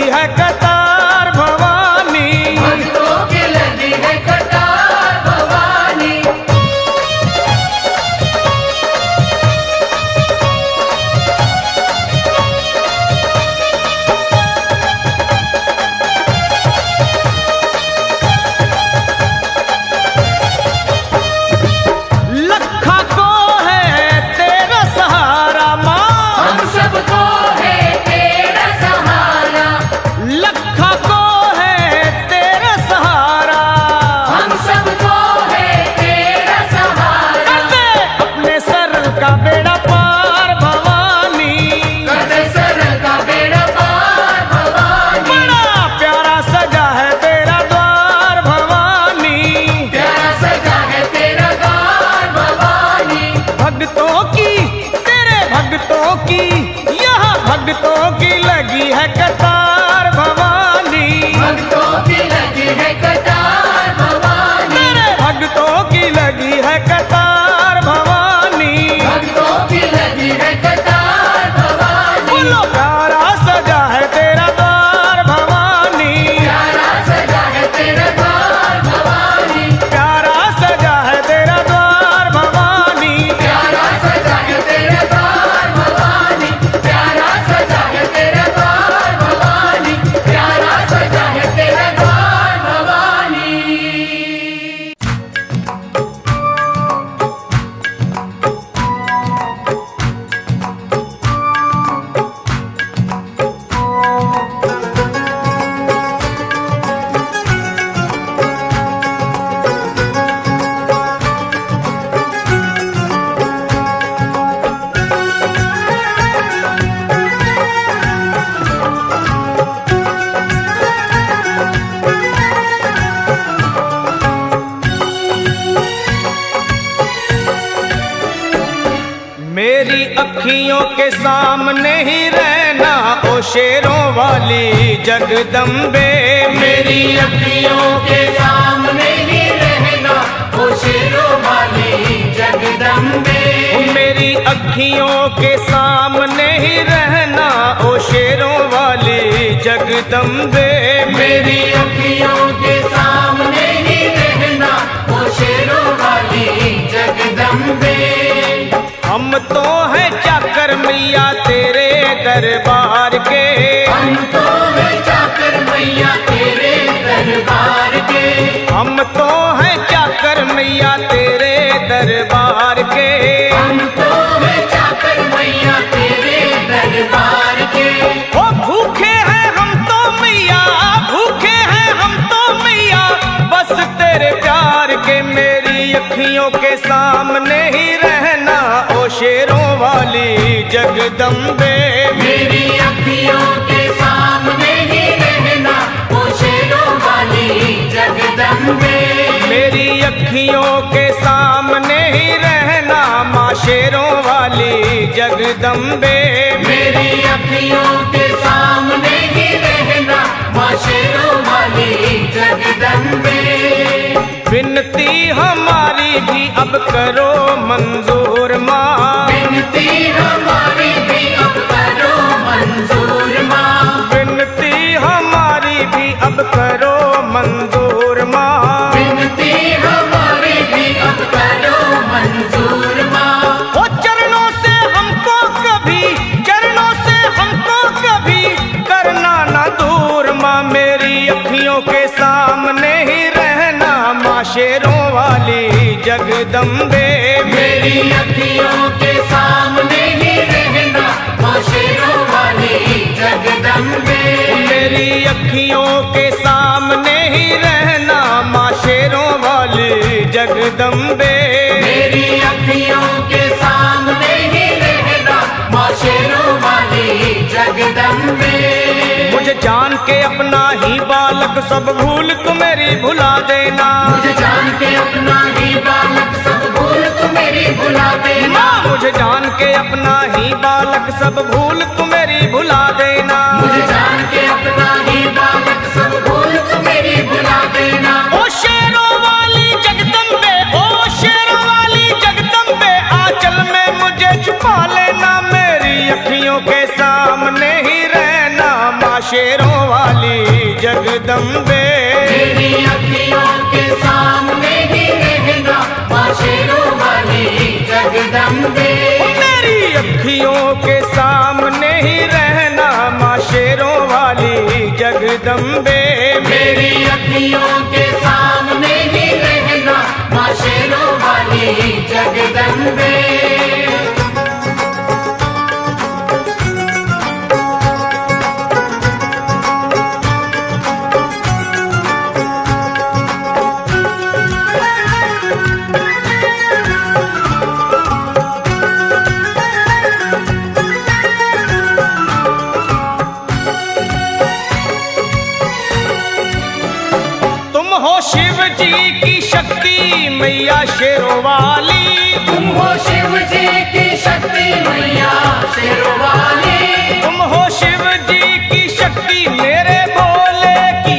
लगी है कतार भवानी, भक्तों की लगी है कतार भवानी। लखा को है तेरा सहारा माँ, हम सबको है तेरा सहारा। लखा को है तेरा सहारा, हम सबको है तेरा सहारा। करते अपने सर का बेड़ा पार भवानी, कदे सर का बेड़ा पार भवानी। बड़ा प्यारा सजा है तेरा द्वार भवानी, प्यारा सजा है तेरा द्वार भवानी। भक्तों की तेरे भक्तों की यहाँ भक्तों की लगी है कतार भवानी, भक्तों की लगी है कतार भवानी। तेरे भक्तों की लगी है कतार भवानी। भक्तों की लगी है कतार भवानी। बोलो प्यारा सजा है तेरा द्वार भवानी, प्यारा सजा है तेरा द्वार भवानी। प्यारा सजा है तेरा द्वार भवानी। प्यारा सजा है तेरा द्वार भवानी। प्यारा सजा है तेरा द्वार भवानी। प्यारा सजा है तेरा द्वार भवानी। मेरी अखियों के सामने ही रहना ओ शेरों वाली जगदम्बे, मेरी अखियों के सामने ही रहना ओ शेरों वाली जगदम्बे। मेरी अखियों के सामने ही रहना ओ शेरों वाली जगदम्बे, मेरी अखियों के सामने ही रहना ओ शेरों वाली जगदम्बे। हम तो हैं चाकर मैया तेरे दरबार के, हम तो है चाकर मैया तेरे दरबार के। हम तो हैं चाकर मैया तेरे दरबार के। हम तो है चाकर मैया तेरे दरबार के। ओ भूखे हैं हम तो मैया, भूखे हैं हम तो मैया, बस तेरे प्यार के। मेरी अखियों के सामने ही रहना ओ शेरों वाली जगदम्बे, मेरी अखियों के सामने ही रहना ओ शेरों वाली जगदम्बे। मेरी अखियों के सामने ही रहना माँ शेरों वाली जगदम्बे। मेरी अखियों के सामने ही रहना माँ शेरों वाली जगदम्बे। विनती हमारी भी अब करो मंजूर माँ, विनती हमारी भी अब करो मंजूर माँ। विनती हमारी भी अब करो मंजूर माँ। विनती हमारी भी अब करो मंजूर माँ। ओ चरणों से हमको कभी, चरणों से हमको कभी करना ना दूर माँ। मेरी अखियों के सामने ही रहना माँ शेरों वाली जगदम्बे, मेरी अखियों के सामने ही रहना माँ शेरों वाली जगदम्बे। मेरी अखियों के सामने ही रहना माँ शेरों वाली जगदम्बे। मेरी अखियों के सामने ही रहना माँ शेरों वाली जगदम्बे। मुझे जान के अपना ही बालक सब भूल तू मेरी भुला देना, मुझे जान के अपना ही बालक सब भूल तू मेरी भुला देना। माँ मुझे जान के अपना ही बालक सब भूल तू मेरी भुला देना। मुझे जान के अपना ही बालक सब भूल तू मेरी भुला देना। ओ शेरों वाली जगदम्बे, ओ शेरों वाली जगदम्बे, आंचल में मुझे छुपा लेना। मेरी अखियों के सामने ही रहना माँ शेरों वाली जगदम्बे। मेरी अखियों के सामने ही रहना माँ शेरों वाली जगदम्बे। मेरी अखियों के सामने ही रहना माँ शेरों वाली जगदम्बे। मेरी अखियों के सामने ही रहना माँ शेरों वाली जगदम्बे। शिव जी की शक्ति मैया शेरों वाली। तुम हो शिव जी की शक्ति मैया शेरों वाली। तुम हो शिव जी की शक्ति मेरे भोले की,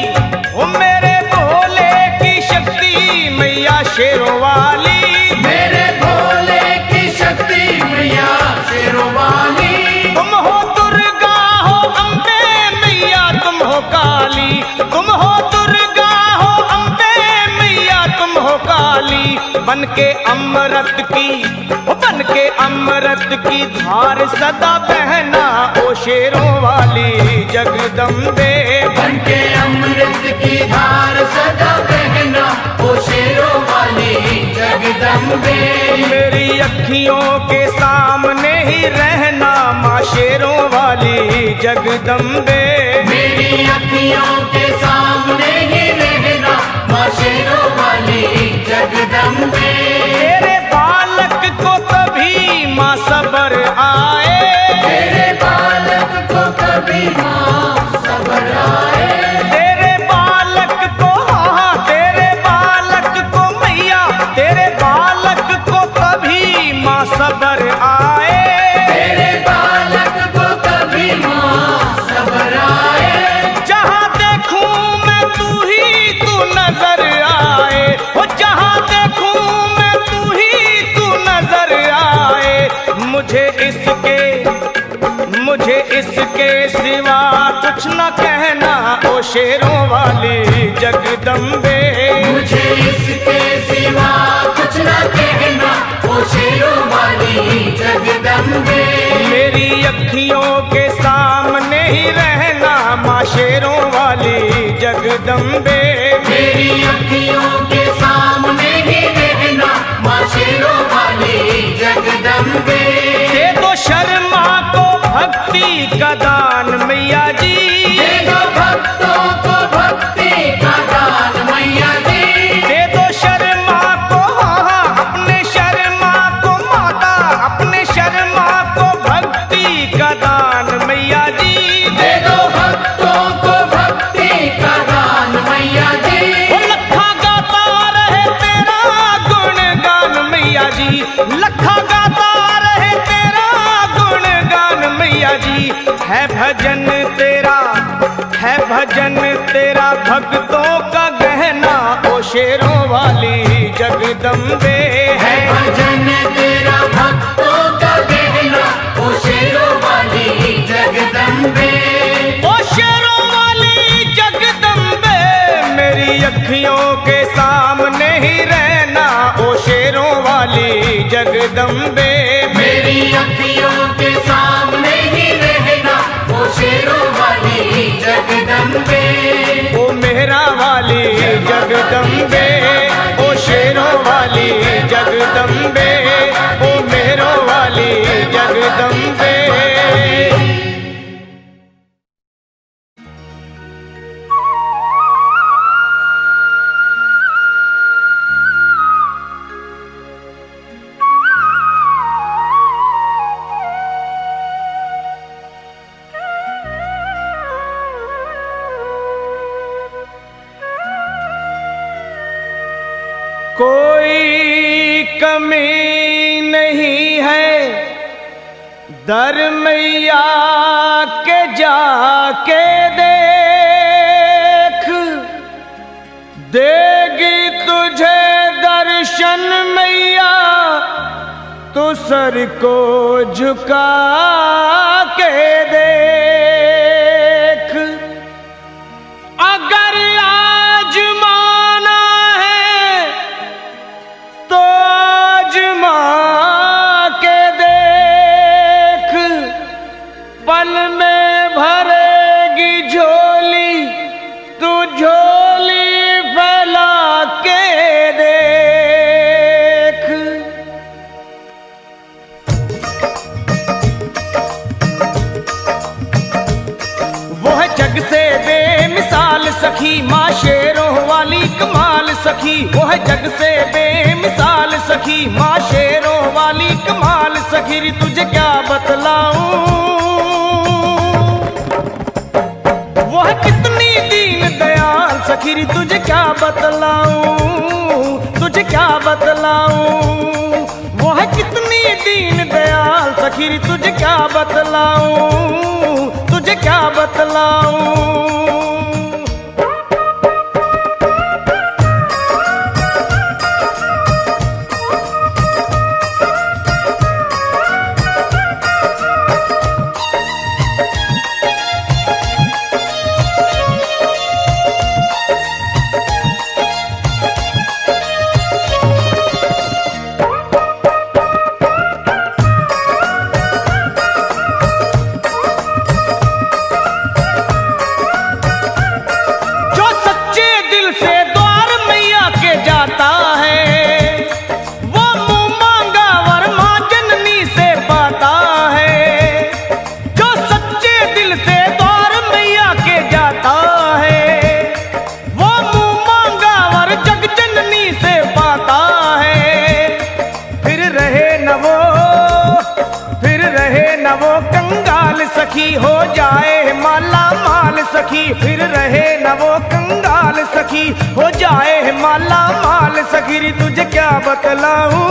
ओ मेरे भोले की शक्ति मैया शेरों वाली। मेरे भोले की शक्ति मैया शेरों वाली। तुम हो दुर्गा हो अम्बे मैया, तुम हो काली। तुम हो दुर्गा हो अम्बे मैया, तुम हो काली। बन के अमृत की, बन के अमृत की धार सदा बहना ओ शेरों वाली जगदम्बे। बन के अमृत की धार सदा बहना ओ शेरों वाली जगदम्बे। मेरी अखियों के सामने ही रहना माँ शेरों वाली जगदम्बे। मेरी अखियों के सामने ही रहना माँ शेरों वाली जगदम्बे। तेरे बालक को कभी माँ सबर आए। तेरे बालक को कभी माँ सबर आए। तेरे बालक को, हाँ तेरे बालक को मैया, तेरे बालक को कभी माँ सबर आए। तेरे बालक को कभी माँ सबर आए। जहाँ देखूं मैं तू ही तू नजर आए। वो जहाँ देखूं मैं तू ही तू नजर आए। मुझे इसके सिवा कुछ न कहना ओ शेरों वाली जगदम्बे। मुझे इसके सिवा कुछ न कहना ओ शेरों वाली जगदम्बे। मेरी अखियों के सामने ही रहना माँ शेरों वाली जगदम्बे। मेरी अखियों के सामने ही रहना माँ शेरों वाली जगदम्बे। दे दो शर्मा को भक्ति का दान मैया जी। दे दो भक्तों को भक्ति का दान मैया जी। दे दो शर्मा को, हाँ अपने शर्मा को माता, अपने शर्मा को भक्ति का दान मैया जी। दे दो भक्तों को भक्ति का दान मैया जी। लखा गाता रहे तेरा गुणगान मैया जी। लखा गाता रहे तेरा गुणगान मैया जी। है भजन तेरा, है भजन तेरा भक्तों का गहना ओ शेरों वाली जगदम्बे। है भजन तेरा भक्तों का गहना ओ शेरों वाली जगदम्बे। ओ शेरों वाली जगदम्बे। मेरी अखियों के सामने ही रहना ओ शेरों वाली जगदम्बे। मेरी अखियों के सामने ही रहना ओ शेरों वाली जगदम्बे। ओ मेहरा वाली जगदम्बे। ओ शेरों वाली जगदम्बे। ओ मेहरों वाली जगदम्बे। कोई कमी नहीं है दर मैया के जाके देख। देगी तुझे दर्शन मैया तो सर को झुका के देख। सखी माँ शेरों वाली कमाल सखी, वो है जग से बेमिसाल सखी, माँ शेरों वाली कमाल सखी, रे तुझे क्या बतलाऊं, वो है कितनी दीन दयाल सखी, रे तुझे क्या बतलाऊं, तुझे क्या बतलाऊं, वो है कितनी दीन दयाल सखी, रे तुझे क्या बतलाऊं, तुझे क्या बतलाऊं। सखी हो जाए माला माल सखी, फिर रहे न वो कंगाल सखी, हो जाए माला माल सखी, रे तुझे क्या बतलाऊं,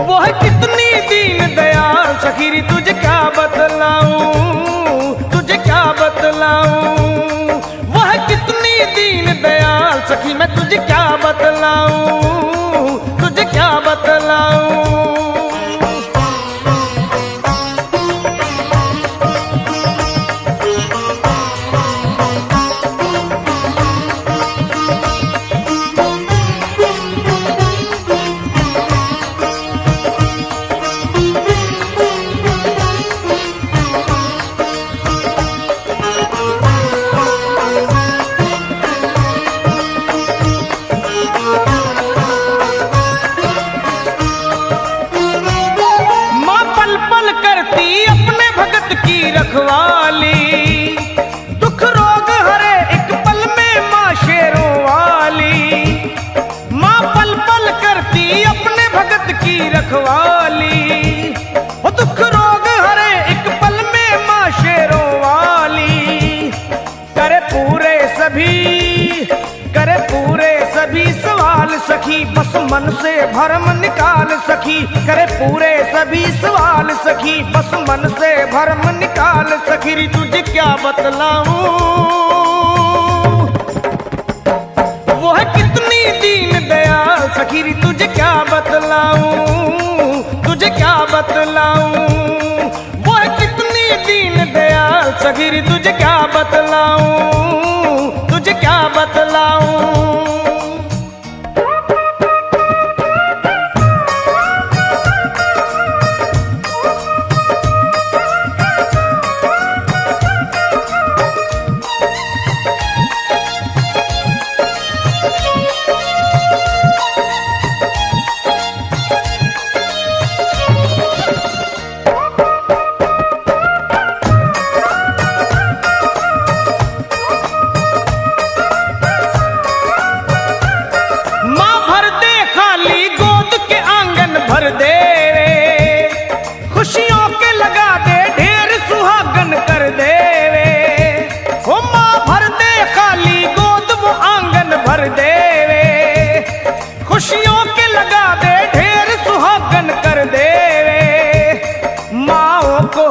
वो है कितनी दीन दयाल सखी, रे तुझे क्या बतलाऊं, तुझे क्या बतलाऊं, वो है कितनी दीन दयाल सखी, मैं तुझे क्या बतलाऊं, तुझे क्या बतलाऊं। रखवाली दुख रोग हरे एक पल में माँ शेरों वाली, माँ पल पल करती अपने भगत की रखवाली, वो दुख रोग हरे एक पल में माँ शेरों वाली, करे पूरे सवाल सखी, बस मन से भरम निकाल सखी, करे पूरे सभी सवाल सखी, बस मन से भरम निकाल सखी, रे तुझे क्या बतलाऊं, वो है कितनी दीन दयाल सखी, रे तुझे क्या बतलाऊं, तुझे क्या बतलाऊं, वो है कितनी दीन दयाल सखी, रे तुझे क्या बतलाऊं, तुझे क्या बतलाऊं। खुशियों के लगा दे ढेर सुहागन कर देवे, माओ को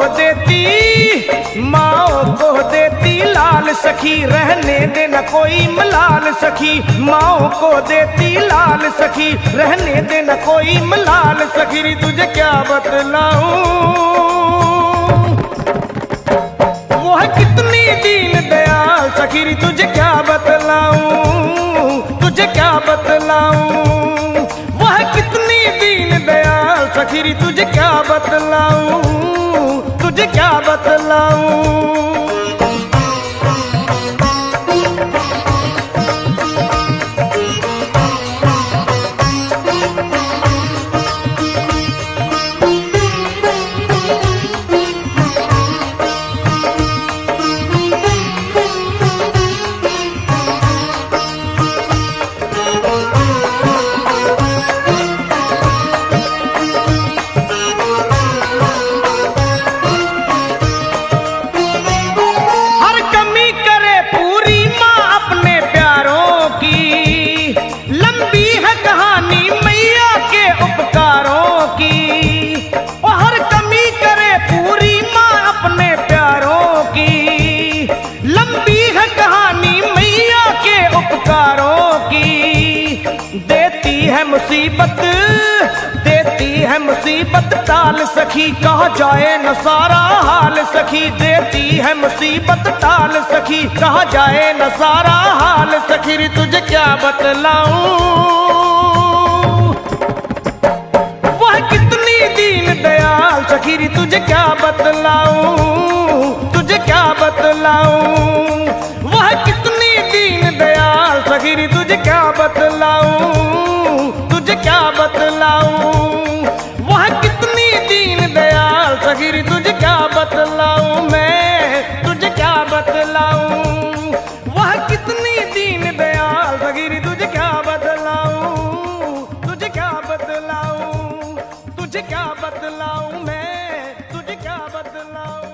देती लाल सखी, रहने दे न कोई मलाल सखी, माओ को देती लाल सखी, रहने दे न कोई मलाल सखी, रे तुझे क्या बतलाऊं, वो है कितनी दीन दयाल सखी, रे तुझे क्या बतलाऊं, तुझे क्या बतलाऊं, वो है कितनी दीन दयाल सखी, रे तुझे क्या बतलाऊं, तुझे क्या बतलाऊं। मुसीबत, देती है मुसीबत टाल सखी, कहा जाए न सारा हाल सखी। देती है मुसीबत टाल सखी, कहा जाए न सारा हाल सखी। रे तुझे क्या बतलाऊं वह कितनी दीन दयाल सखी। रे तुझे क्या बतलाऊं, तुझे क्या बतलाऊं वह कितनी दीन दयाल सखी। रे तुझे क्या बतलाऊं, तुझे क्या बतलाऊं वह कितनी दीन दयाल सखी। रे तुझे क्या बतलाऊं मैं, तुझे क्या बतलाऊं वह कितनी दीन दयाल सखी। रे तुझे क्या बतलाऊं, तुझे क्या बतलाऊं, तुझे क्या बतलाऊं मैं, तुझे क्या बतलाऊं,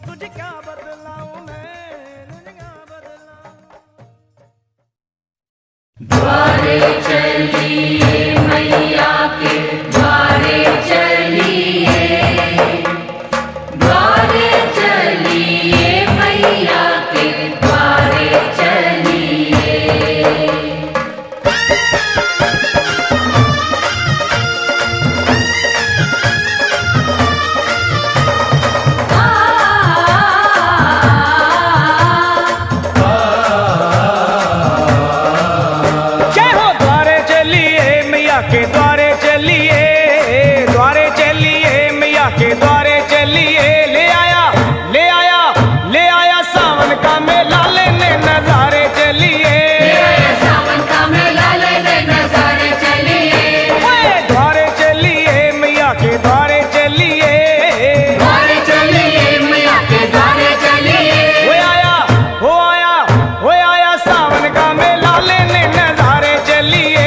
तुझे क्या बतलाऊं मैं, तुझे क्या बतलाऊं। द्वारे चलिए मैया के द्वारे चलिए, द्वारे चलिए मैया के द्वारे चलिए। जय हो द्वारे चलिए मैया के द्वारे चलिए, द्वारे चलिए मैया के द्वारे चलिए। ले आया, ले आया, ले आया सावन का मेला लेने नजारे चलिए। सावन का मेला लेने नजारे चलिए, ओए द्वारे चलिए मैया के द्वारे चलिए, द्वारे चलिए मैया के द्वारे चलिए। हो आया, हो आया, हो आया सावन का मेला लेने नजारे चलिए।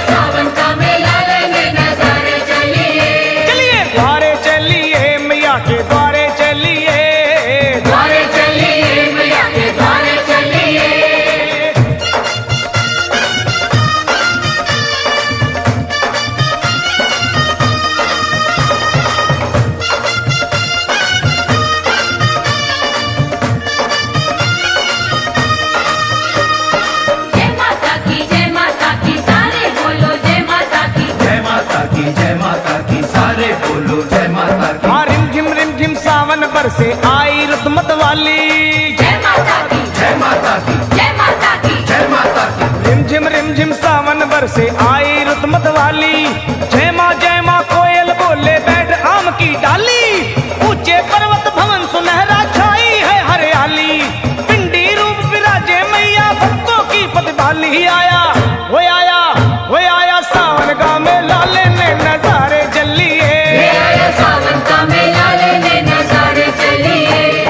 सावन का मेला लेने नजारे चलिए, चलिए द्वारे चलिए मैया के द्वारे चलिए, द्वारे चलिए मैया के द्वारे चलिए। जय माता की, जय माता की सारे बोलो जय माता की। जय माता की, जय माता की सारे बोलो जय माता की। हाँ रिम झिम सावन बरसे आई रुत मत वाली। जय माता की, जय माता की, जय माता की। जय माता की। रिम झिम सावन बरसे आई रुत मत वाली। जय माँ कोयल बोले बैठ आम की डाली। ऊंचे पर्वत भवन सुनहरा छाई है हरियाली। पिंडी रूप विराजे मैया भक्तों की पतवाली। आया, वो आया, वो आया सावन का मेला लेने नजारे चलिए। सावन का मेला लेने नजारे चलिए,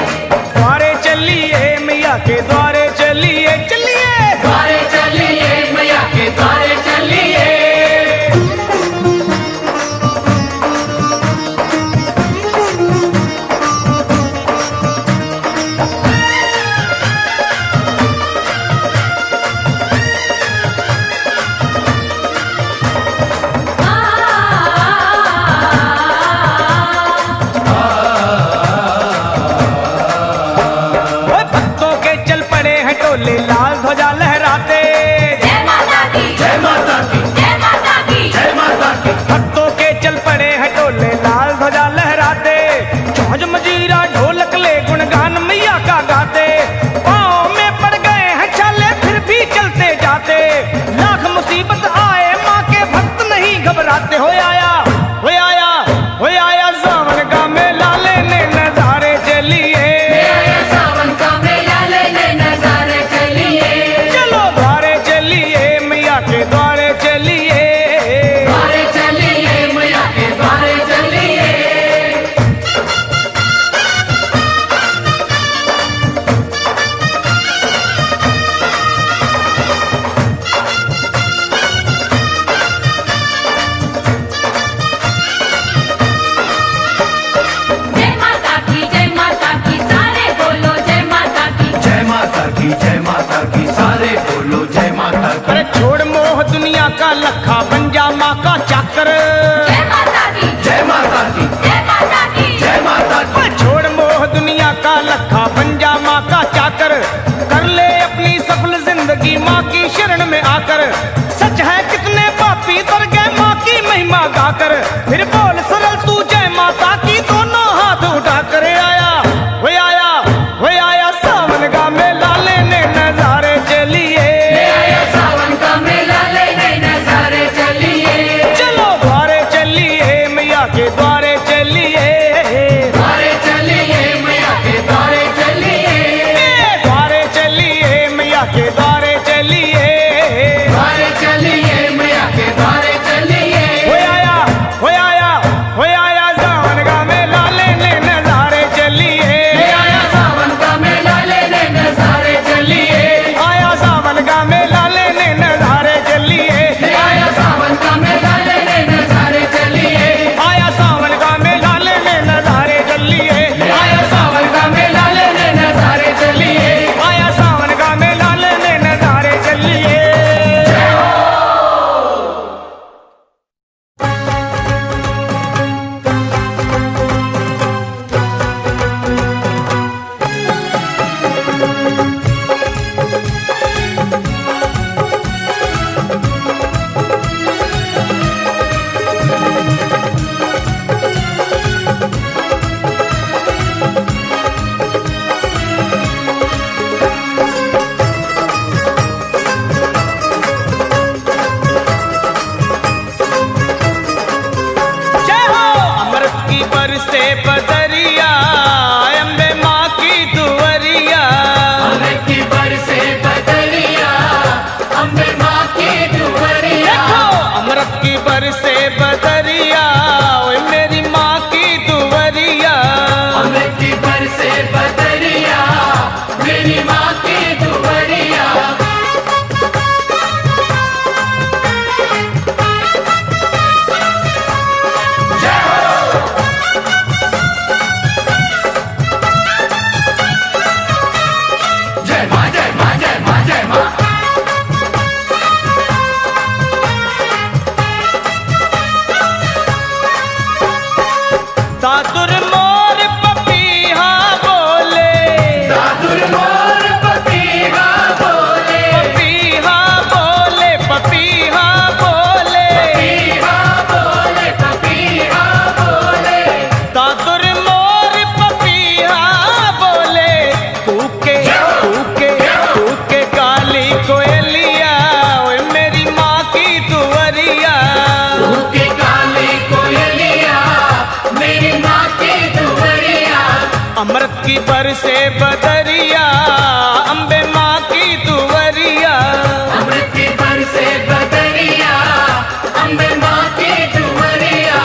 द्वारे चलिए मैया के द्वारे चलिए, चलिए द्वारे चलिए मैया के द्वारे चलिए। ओए भक्तों के चल पड़े हैं टोले लाल ध्वजा लहराते। जय माता की, जय माता की, जय माता की। जय माता की। भक्तों के चल पड़े हैं टोले लाल ध्वजा लहराते। जौज मजीरा ढोलक ले गुणगान मैया का गाते। पाँव में पड़ गए हैं छाले फिर भी चलते जाते। लाख मुसीबत आए माँ के भक्त नहीं घबराते। हो आया, हो आया, हो आया सावन का मेला लेने नजारे चलिए। सावन का मेला लेने नजारे चलिए, चलो द्वारे चलिए मैया के द्वारे चलिए। द्वारे चलिए मैया के द्वारे चलिए। जय माता की, जय माता की सारे बोलो जय माता की। जय माता की, जय माता की सारे बोलो जय माता की। अरे छोड़ मोह दुनिया का लखा बन जा माँ का चाकर। जय माता की, जय माता की, जय माता की। जय माता की। ओए छोड़ मोह दुनिया का लखा बन जा माँ का चाकर। कर ले अपनी सफल जिंदगी माँ की शरण में आकर। सच है कितने पापी बदरिया, अम्बे माँ की दुवरिया। अमृत की बरसे बदरिया, अम्बे माँ की दुवरिया।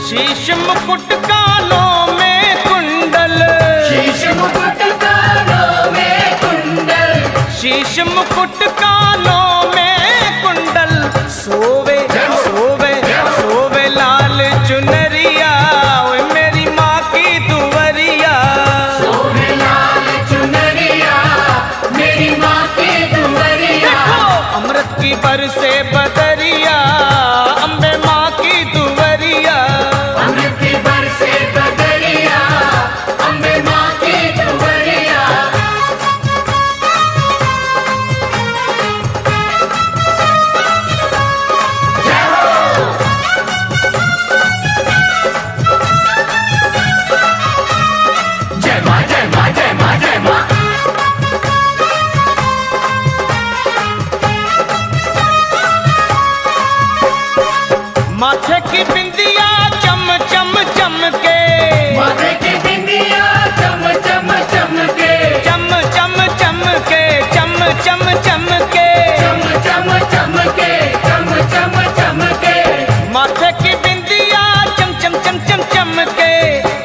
शीश मुकुट कानों में कुंडल, शीश मुकुट कानों में कुंडल, शीश मुकुट कानों में कुंडल। सोवे सोवे सोवे लाल चुनरिया, ओए मेरी माँ की दुवरिया। सोहे लाल चुनरिया, मेरी माँ की दुवरिया। देखो अमृत की बरसे बदरिया, अम्बे माँ की दुवरिया। अमृत की बरसे बदरिया, अम्बे माँ की दुवरिया। जय हो। जय माँ जय माँ जय माँ जय माँ। माथे की बिंदिया चम चम चमके, माथे की बिंदिया चम चम चमके, चम चम चमके, चम चम चमके। चम चम चमके, चम चम चमके। माथे की बिंदिया चम चम चम चम चमके,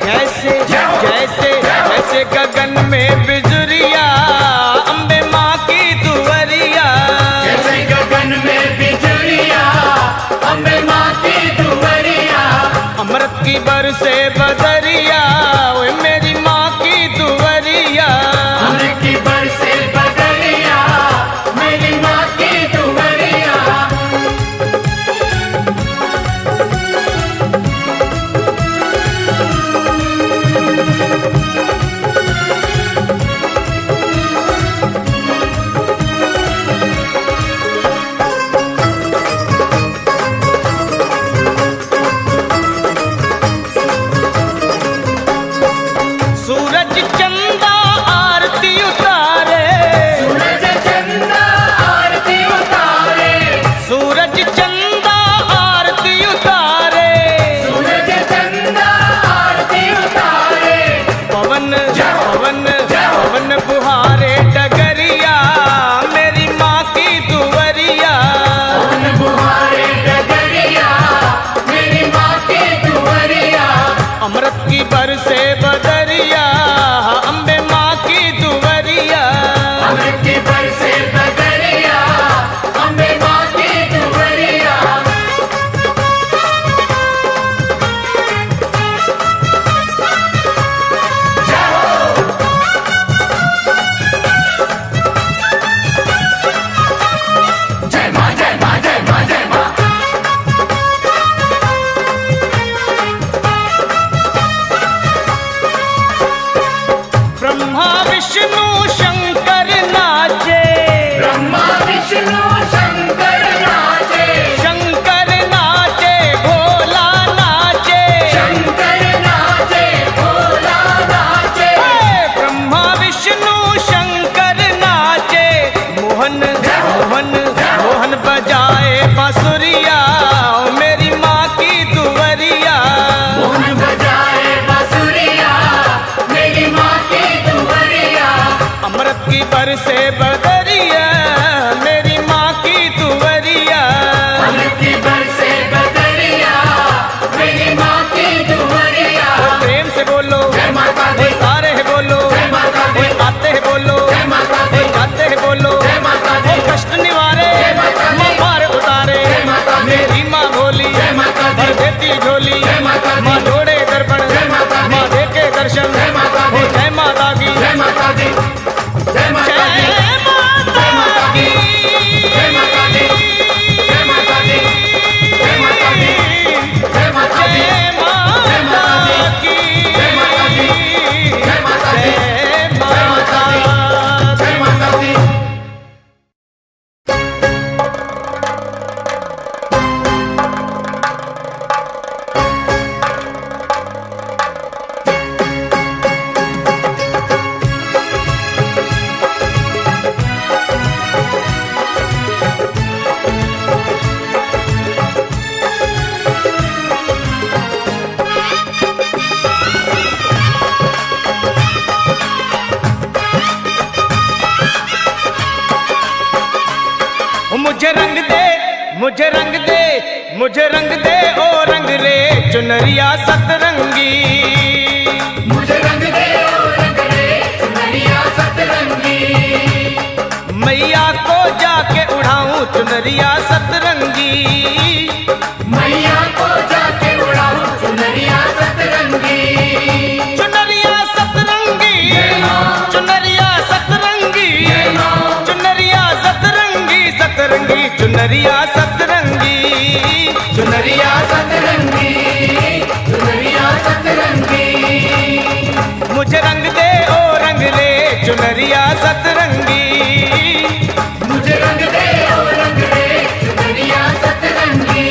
जैसे जैसे जैसे गगन में बिजुरिया, अम्बे माँ की दुवरिया। जैसे गगन में बिजुरिया, अम्बे माँ की दुवरिया। मुझे रंग दे ओ रंग रे चुनरिया सतरंगी। मुझे रंग दे ओ रंग रे चुनरिया सतरंगी। मैया को जाके उड़ाऊं चुनरिया सतरंगी। मैया को जाके उड़ाऊं चुनरिया सतरंगी। चुनरिया सतरंगी, चुनरिया सतरंगी, चुनरिया सतरंगी, सतरंगी चुनरिया सतरंगी। चुनरिया सतरंगी, चुनरिया सतरंगी। मुझे रंग दे ओ रंग रे चुनरिया सतरंगी। मुझे रंग दे ओ रंग रे चुनरिया सतरंगी।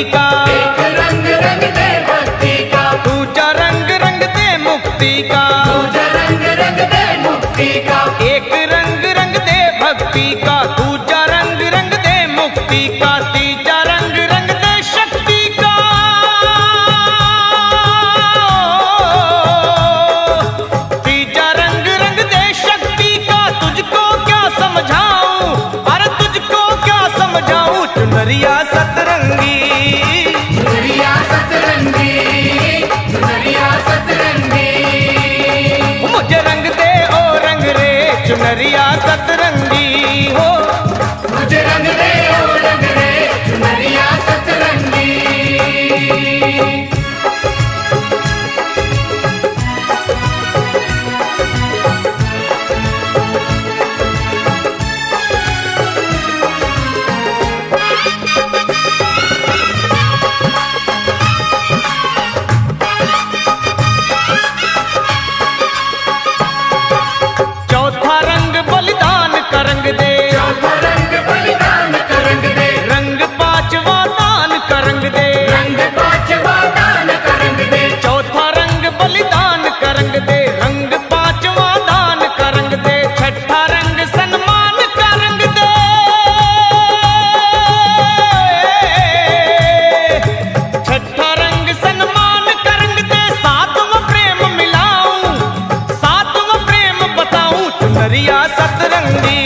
का एक रंग रंग दे भक्ति का, दूजा रंग रंग दे मुक्ति का। दूजा रंग रंग दे मुक्ति का। एक रंग रंग दे भक्ति का, दूजा रंग रंग दे मुक्ति का, तीजा रंग रंग दे शक्ति का। तीजा रंग रंग दे शक्ति का। तुझको क्या समझाऊं, अरे तुझको क्या समझाऊं चुनरिया सतरंगी। चुनरिया सतरंगी, चुनरिया सतरंगी। मुझे रंग दे ओ रंग रे चुनरिया सतरंगी हो। मुझे रंग दे ओ रंग रे चुनरिया सतरंगी। चौथा रंग बलिदान का रंग दे। चौथा रंग बलिदान का रंग दे। रंग पांचवा दान का रंग दे। रंग पांचवा दान का रंग दे। चौथा रंग बलिदान का रंग दे। रंग पांचवा दान का रंग दे। छठा रंग सन्मान का रंग दे। छठा रंग सन्मान का रंग दे। सातवां प्रेम मिलाऊं, सातवां प्रेम बताऊं चुनरिया सतरंगी।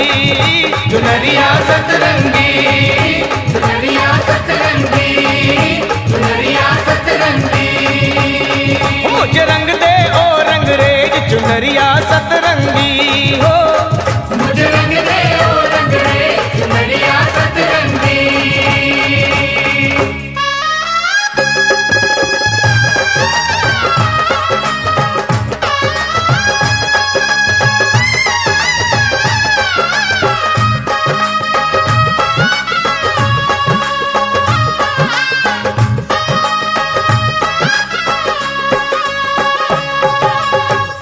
चुनरिया सतरंगी, चुनरिया सतरंगी, चुनरिया सतरंगी। मुझे रंग दे ओ रंग रे चुनरिया सतरंगी हो। मुझे रंग दे ओ रंग रे चुनरिया सतरंगी।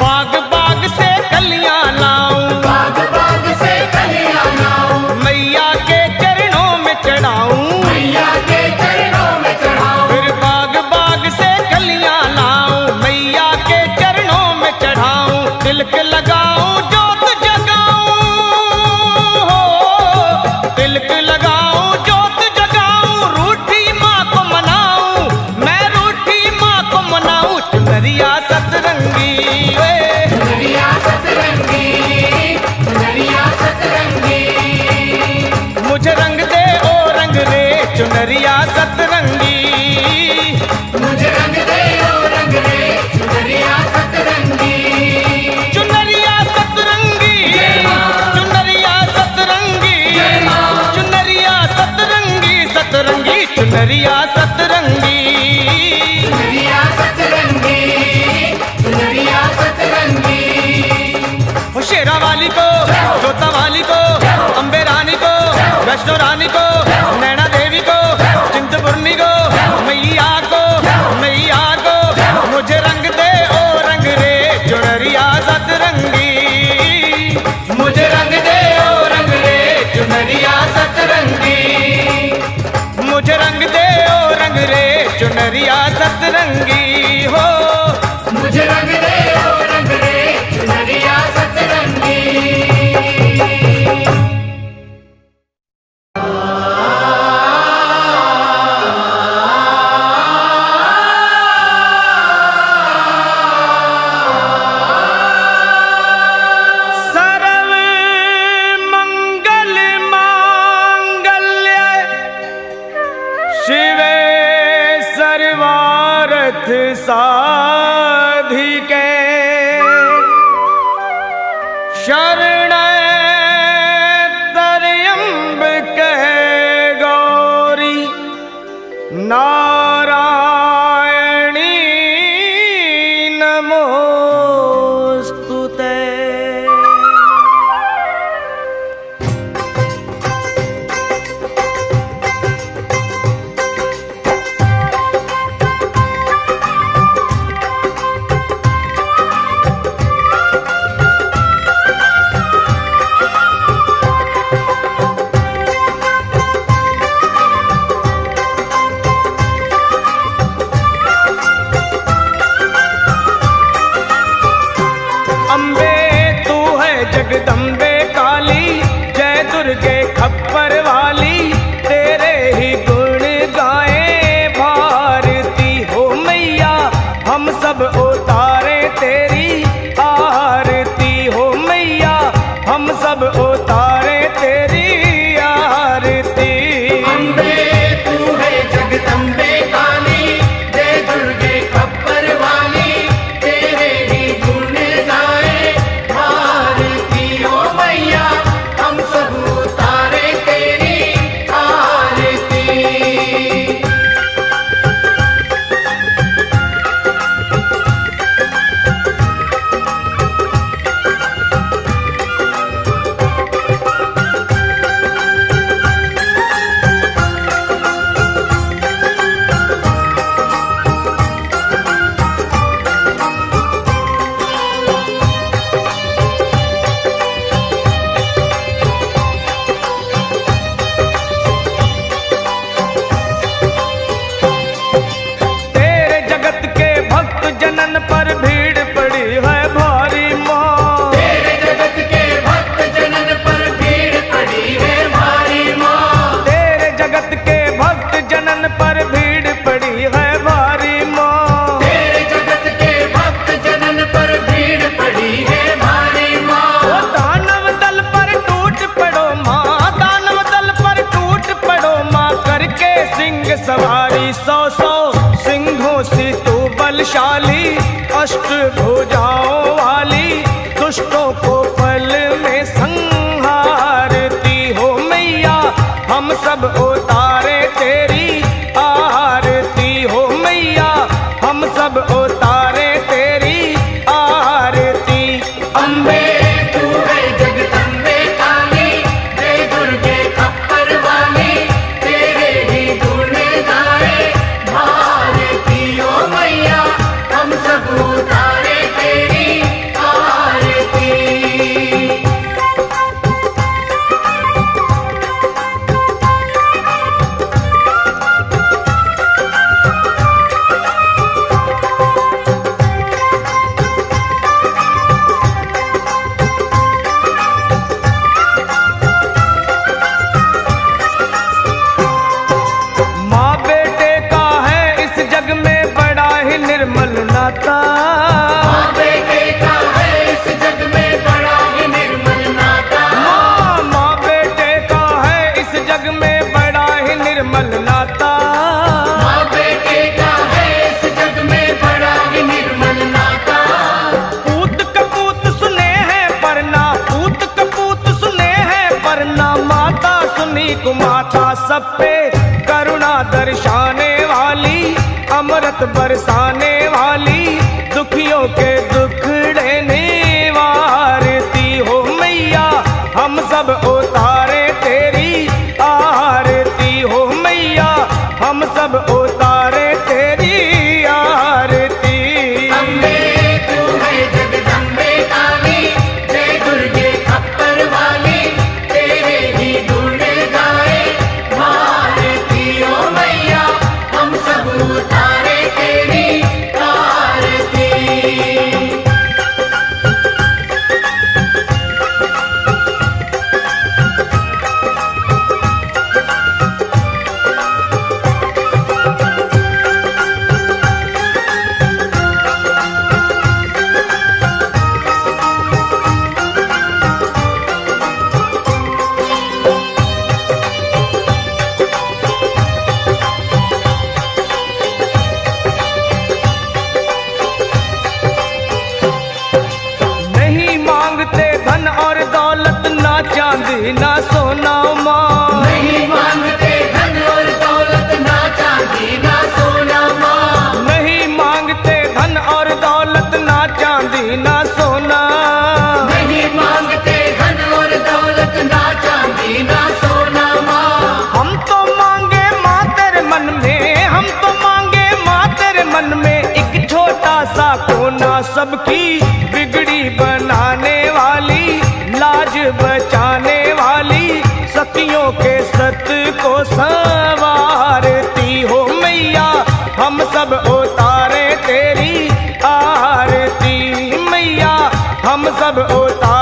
बाग बाग से कलियां लाऊं, बाग बाग से कलियां लाऊं। मैया के चरणों में चढ़ाऊं। मैया के चरणों में चढ़ाऊं। फिर बाग बाग से कलियां लाऊं, मैया के चरणों में चढ़ाऊं। तिलक लगाऊं जोत जगाऊं हो। तिलक लगाऊं जोत जगाऊं। रूठी माँ को मनाऊं, मैं रूठी माँ को मनाऊं चुनरिया सतरंगी। चुनरिया सतरंगी, चुनरिया सतरंगी। मुझे रंग दे ओ रंग रे चुनरिया सतरंगी। मुझे रंग दे ओ रंग रे चुनरिया सतरंगी। चुनरिया सतरंगी, चुनरिया सतरंगी, चुनरिया सतरंगी, सतरंगी चुनरिया सतरंगी। चुनरिया सतरंगी, चुनरिया सतरंगी। ओ शेरा वाली को, जोता वाली को, अम्बे रानी को, वैष्णो रानी को, नैना देवी को, चिंतपूर्णी को, मैया को, मैया को। मुझे रंग दे ओ रंग रे चुनरिया सतरंगी। मुझे रंग दे ओ रंग रे चुनरिया सतरंगी। मुझे रंग दे ओ रंग रे चुनरिया सतरंगी हो। मुझे शरण त्र्यंबके गौरी नारायणी नमोस्तुते। जगदम्बे काली जय दुर्गे खप्पर वाली, तेरे ही गुण गाए भारती हो मैया, हम सब उतारे तेरी आरती हो मैया, हम सब उतारे तेरी आरती। अम्बे तू है जगदम्बे काली जय दुर्गे खप्पर वाली, तेरे ही गुण गाए भारती हो मैया, हम सब उतारे तेरी आरती। तेरे जगत के भक्त जनन पर भीड़ पड़ी है भारी माँ, तेरे जगत के भक्त जनन पर भीड़ पड़ी है भारी माँ, तेरे जगत के भक्त जनन पर भीड़ पड़ी है भारी माँ। तेरे जगत के भक्त जनन पर भीड़ पड़ी है भारी माँ। ओ दानव दल पर टूट पड़ो माँ, दानव दल पर टूट पड़ो माँ, करके सिंह सवारी सौ सौ सिंहों से तू बलशाली, अष्ट भुजाओं वाली दुष्टों को पल में संहारती हो मैया, हम सब उतारे तेरी आरती हो मैया, हम सब उतारे तेरी आरती। अम्बे तू है जगदम्बे काली जय दुर्गे खप्पर वाली, तेरे ही गुण गाए भारती हो मैया, हम सब उतारे तेरी आरती। माँ बेटे का है इस जग में बड़ा ही निर्मल नाता, माँ बेटे का है इस जग में बड़ा ही निर्मल नाता। माँ बेटे का है इस जग में बड़ा ही निर्मल नाता। माँ बेटे का है इस जग में बड़ा ही निर्मल नाता। पूत कपूत सुने हैं परना, पूत कपूत सुने हैं परना, माता सुनी कुमाता सब पे करुणा दर्शाने वाली, अमृत बरसाने वाली, दुखियों के दुखड़े निवारती हो मैया, हम सब उतारे तेरी आरती हो मैया, हम सब उतारे तेरी आरती। अम्बे तू है जगदम्बे काली जय दुर्गे खप्पर वाली, तेरे ही गुण गाए भारती हो मैया, हम सब उतारे तेरी आरती। नहीं मांगते धन ना सोना माँ। नहीं मांगते धन और दौलत, ना चांदी ना सोना माँ। नहीं मांगते धन और दौलत, ना चांदी ना सोना। नहीं मांगते धन और दौलत, ना चांदी ना सोना माँ। हम तो मांगे माँ तेरे मन में, हम तो मांगे माँ तेरे मन में एक छोटा सा कोना, सबकी बिगड़ी बनाने वाली, लाज बचाने वाली, सतियों के सत को संवारती हो मैया। हम सब उतारे तेरी आरती मैया, हम सब उतारे